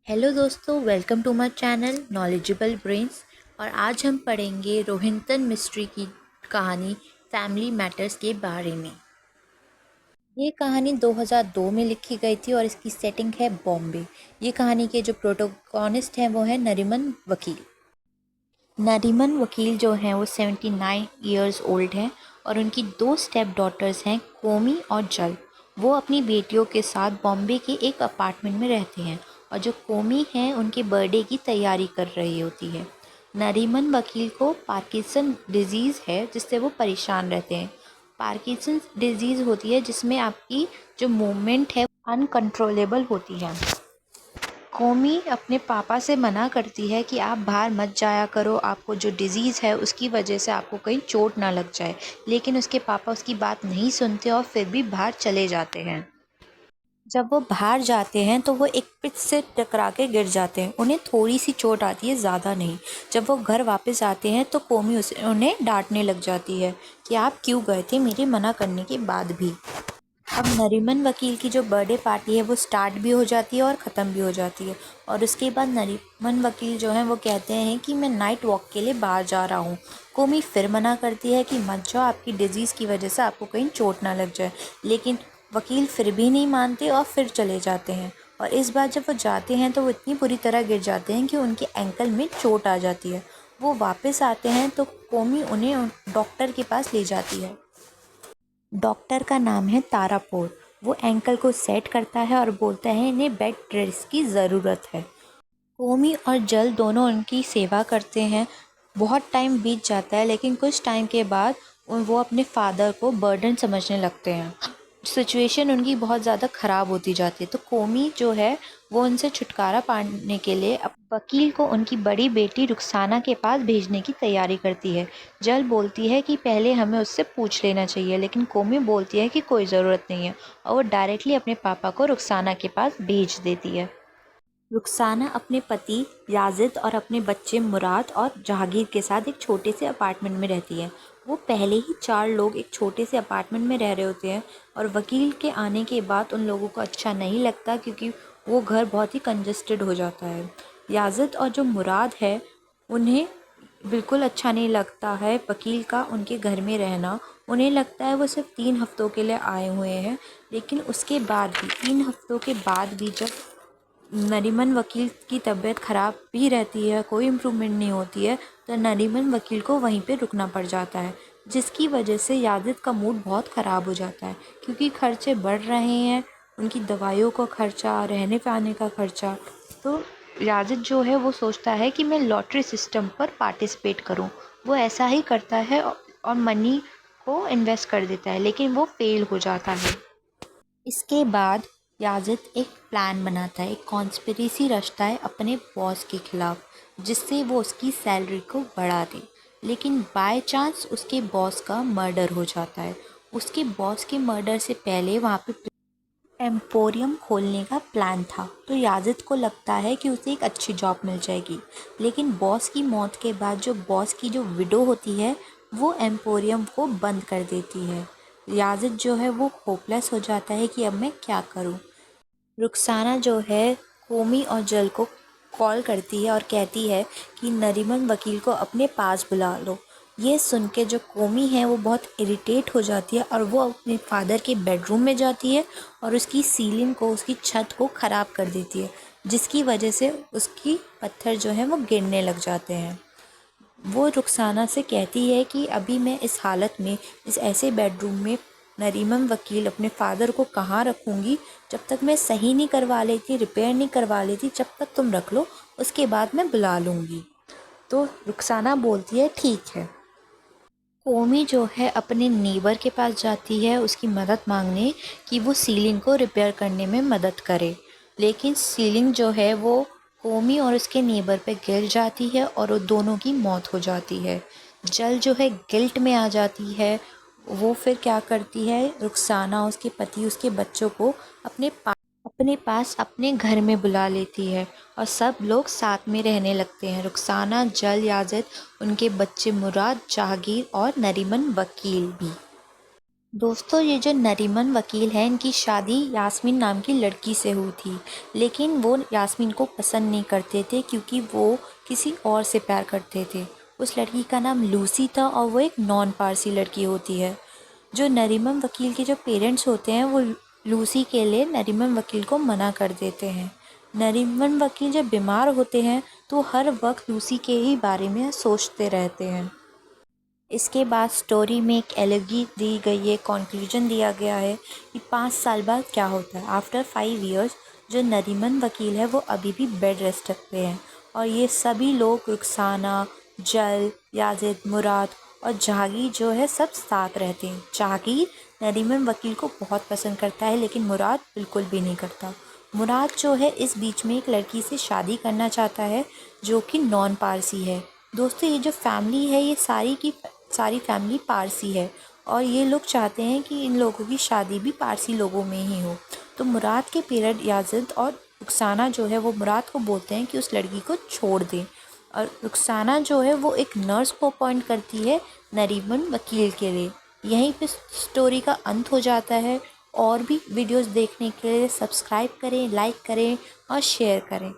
Hello दोस्तों, welcome to my channel knowledgeable brains. और आज हम पढ़ेंगे रोहिंटन मिस्ट्री की कहानी फैमिली मैटर्स के बारे में। ये कहानी 2002 में लिखी गई थी और इसकी सेटिंग है बॉम्बे। ये कहानी के जो प्रोटोगोनिस्ट हैं वो है नरीमन वकील। नरीमन वकील जो हैं वो 79 ईयर्स ओल्ड हैं और उनकी दो स्टेप डॉटर्स हैं कोमी और जल। वो अपनी बेटियों के साथ बॉम्बे के एक अपार्टमेंट में रहते हैं और जो कोमी हैं उनके बर्थडे की तैयारी कर रही होती है। नरीमन वकील को पार्किंसन डिजीज़ है जिससे वो परेशान रहते हैं। पार्किंसन डिजीज़ होती है जिसमें आपकी जो मूवमेंट है अनकंट्रोलेबल होती है। कौमी अपने पापा से मना करती है कि आप बाहर मत जाया करो, आपको जो डिज़ीज़ है उसकी वजह से आपको कहीं चोट ना लग जाए। लेकिन उसके पापा उसकी बात नहीं सुनते और फिर भी बाहर चले जाते हैं। जब वो बाहर जाते हैं तो वो एक पिच से टकरा के गिर जाते हैं। उन्हें थोड़ी सी चोट आती है, ज़्यादा नहीं। जब वो घर वापस आते हैं तो कौमी उन्हें डांटने लग जाती है कि आप क्यों गए थे मेरे मना करने के बाद भी। अब नरीमन वकील की जो बर्थडे पार्टी है वो स्टार्ट भी हो जाती है और ख़त्म भी हो जाती है। और उसके बाद नरीमन वकील जो हैं वो कहते हैं कि मैं नाइट वॉक के लिए बाहर जा रहा हूँ। कोमी फिर मना करती है कि मत जाओ, आपकी डिजीज़ की वजह से आपको कहीं चोट ना लग जाए। लेकिन वकील फिर भी नहीं मानते और फिर चले जाते हैं। और इस बार जब वो जाते हैं तो वो इतनी बुरी तरह गिर जाते हैं कि उनके एंकल में चोट आ जाती है। वो वापस आते हैं तो कोमी उन्हें डॉक्टर के पास ले जाती है। डॉक्टर का नाम है तारापोर। वो एंकल को सेट करता है और बोलता है इन्हें बेड रेस्ट की ज़रूरत है। कोमी और जल दोनों उनकी सेवा करते हैं। बहुत टाइम बीत जाता है लेकिन कुछ टाइम के बाद वो अपने फादर को बर्डन समझने लगते हैं। सिचुएशन उनकी बहुत ज़्यादा ख़राब होती जाती है तो कोमी जो है वो उनसे छुटकारा पाने के लिए वकील को उनकी बड़ी बेटी रुखसाना के पास भेजने की तैयारी करती है। जल बोलती है कि पहले हमें उससे पूछ लेना चाहिए, लेकिन कोमी बोलती है कि कोई ज़रूरत नहीं है और वो डायरेक्टली अपने पापा को रुखसाना के पास भेज देती है। रुखसाना अपने पति याजिद और अपने बच्चे मुराद और जहांगीर के साथ एक छोटे से अपार्टमेंट में रहती है। वो पहले ही 4 लोग एक छोटे से अपार्टमेंट में रह रहे होते हैं और वकील के आने के बाद उन लोगों को अच्छा नहीं लगता क्योंकि वो घर बहुत ही कंजस्टेड हो जाता है। याजिद और जो मुराद है उन्हें बिल्कुल अच्छा नहीं लगता है वकील का उनके घर में रहना। उन्हें लगता है वो सिर्फ 3 हफ्तों के लिए आए हुए हैं। लेकिन उसके बाद भी 3 हफ्तों के बाद भी जब नरीमन वकील की तबीयत ख़राब भी रहती है, कोई इम्प्रूवमेंट नहीं होती है, तो नरीमन वकील को वहीं पे रुकना पड़ जाता है। जिसकी वजह से याजिद का मूड बहुत ख़राब हो जाता है क्योंकि खर्चे बढ़ रहे हैं, उनकी दवाइयों का खर्चा, रहने पाने का खर्चा। तो याजिद जो है वो सोचता है कि मैं लॉटरी सिस्टम पर पार्टिसिपेट करूं। वो ऐसा ही करता है और मनी को इन्वेस्ट कर देता है, लेकिन वो फेल हो जाता है। इसके बाद याजिद एक प्लान बनाता है, एक कॉन्स्पिरेसी रचता है अपने बॉस के खिलाफ जिससे वो उसकी सैलरी को बढ़ा दे। लेकिन बाय चांस उसके बॉस का मर्डर हो जाता है। उसके बॉस के मर्डर से पहले वहाँ पे एम्पोरियम खोलने का प्लान था तो याजिद को लगता है कि उसे एक अच्छी जॉब मिल जाएगी। लेकिन बॉस की मौत के बाद जो बॉस की जो विडो होती है वो एम्पोरियम को बंद कर देती है। याजिद जो है वो होपलेस हो जाता है कि अब मैं क्या करूं। रुखसाना जो है कोमी और जल को कॉल करती है और कहती है कि नरीमन वकील को अपने पास बुला लो। ये सुन के जो कोमी है वो बहुत इरिटेट हो जाती है और वो अपने फादर के बेडरूम में जाती है और उसकी सीलिंग को, उसकी छत को ख़राब कर देती है, जिसकी वजह से उसकी पत्थर जो है वो गिरने लग जाते हैं। वो रुखसाना से कहती है कि अभी मैं इस हालत में, इस ऐसे बेडरूम में नरीमन वकील अपने फादर को कहाँ रखूँगी। जब तक मैं सही नहीं करवा लेती, रिपेयर नहीं करवा लेती, जब तक तुम रख लो, उसके बाद मैं बुला लूँगी। तो रुखसाना बोलती है ठीक है। कोमी जो है अपने नेबर के पास जाती है उसकी मदद मांगने कि वो सीलिंग को रिपेयर करने में मदद करे। लेकिन सीलिंग जो है वो कोमी और उसके नेबर पे गिर जाती है और वो दोनों की मौत हो जाती है। जल जो है गिल्ट में आ जाती है। वो फिर क्या करती है, रुखसाना, उसके पति, उसके बच्चों को अपने पास अपने घर में बुला लेती है और सब लोग साथ में रहने लगते हैं। रुखसाना, जल, याजिद, उनके बच्चे मुराद, जहांगीर और नरीमन वकील भी। दोस्तों, ये जो नरीमन वकील है, इनकी शादी यास्मीन नाम की लड़की से हुई थी, लेकिन वो यास्मीन को पसंद नहीं करते थे क्योंकि वो किसी और से प्यार करते थे। उस लड़की का नाम लूसी था और वो एक नॉन पारसी लड़की होती है। जो नरीमन वकील के जो पेरेंट्स होते हैं वो लूसी के लिए नरीमन वकील को मना कर देते हैं। नरीमन वकील जब बीमार होते हैं तो हर वक्त लूसी के ही बारे में सोचते रहते हैं। इसके बाद स्टोरी में एक एलोगी दी गई है, कंक्लूजन दिया गया है कि 5 साल बाद क्या होता है। आफ्टर 5 इयर्स जो नरीमन वकील है वो अभी भी बेड रेस्ट पे हैं और ये सभी लोग रुखसाना, जल, याजिद, मुराद और जहांगीर जो है सब साथ रहते हैं। जहांगीर नरीमन वकील को बहुत पसंद करता है लेकिन मुराद बिल्कुल भी नहीं करता। मुराद जो है इस बीच में एक लड़की से शादी करना चाहता है जो कि नॉन पारसी है। दोस्तों, ये जो फैमिली है ये सारी की सारी फैमिली पारसी है और ये लोग चाहते हैं कि इन लोगों की शादी भी पारसी लोगों में ही हो। तो मुराद के पेरेंट याजिद और रुखसाना जो है वो मुराद को बोलते हैं कि उस लड़की को छोड़ दें और रुखसाना जो है वो एक नर्स को अपॉइंट करती है नरीमन वकील के लिए। यहीं पे स्टोरी का अंत हो जाता है। और भी वीडियोस देखने के लिए सब्सक्राइब करें, लाइक करें और शेयर करें।